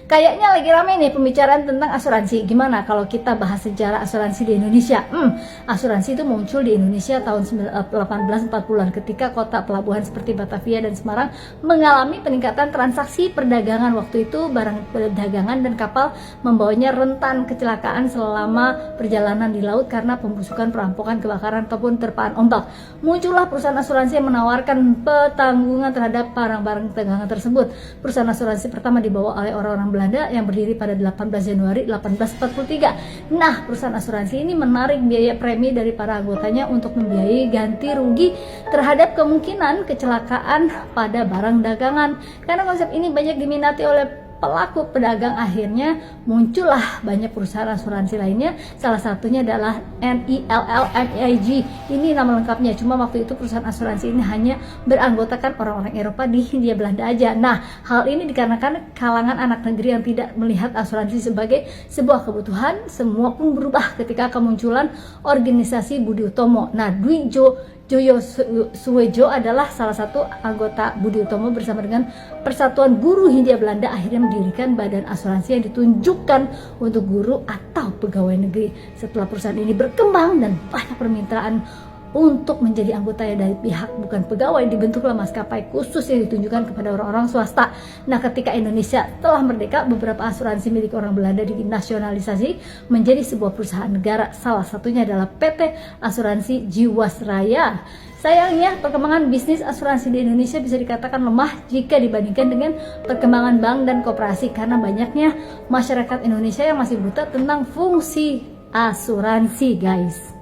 Kayaknya lagi rame nih pembicaraan tentang asuransi. Gimana kalau kita bahas sejarah asuransi di Indonesia? Asuransi itu muncul di Indonesia tahun 1840-an ketika kota pelabuhan seperti Batavia dan Semarang mengalami peningkatan transaksi perdagangan. Waktu itu barang perdagangan dan kapal membawanya rentan kecelakaan selama perjalanan di laut karena pembusukan, perampokan, kebakaran ataupun terpaan ombak. Muncullah perusahaan asuransi yang menawarkan petanggungan terhadap barang-barang dagangan tersebut. Perusahaan asuransi pertama dibawa oleh orang-orang Belanda yang berdiri pada 18 Januari 1843. Nah, perusahaan asuransi ini menarik biaya premi dari para anggotanya untuk membiayai ganti rugi terhadap kemungkinan kecelakaan pada barang dagangan. Karena konsep ini banyak diminati oleh pelaku pedagang, akhirnya muncullah banyak perusahaan asuransi lainnya. Salah satunya adalah NILL-MIG. Ini nama lengkapnya. Cuma waktu itu perusahaan asuransi ini hanya beranggotakan orang-orang Eropa di Hindia Belanda aja. Nah, hal ini dikarenakan kalangan anak negeri yang tidak melihat asuransi sebagai sebuah kebutuhan. Semua pun berubah ketika kemunculan organisasi Budi Utomo. Nah, Dwi Joyo Suwejo adalah salah satu anggota Budi Utomo bersama dengan Persatuan Guru Hindia Belanda akhirnya mendirikan badan asuransi yang ditunjukkan untuk guru atau pegawai negeri. Setelah perusahaan ini berkembang dan banyak permintaan untuk menjadi anggota dari pihak bukan pegawai, dibentuklah maskapai khusus yang ditunjukkan kepada orang-orang swasta. Nah, ketika Indonesia telah merdeka, beberapa asuransi milik orang Belanda dinasionalisasi menjadi sebuah perusahaan negara. Salah satunya adalah PT Asuransi Jiwasraya. Sayangnya, perkembangan bisnis asuransi di Indonesia bisa dikatakan lemah jika dibandingkan dengan perkembangan bank dan koperasi karena banyaknya masyarakat Indonesia yang masih buta tentang fungsi asuransi, guys.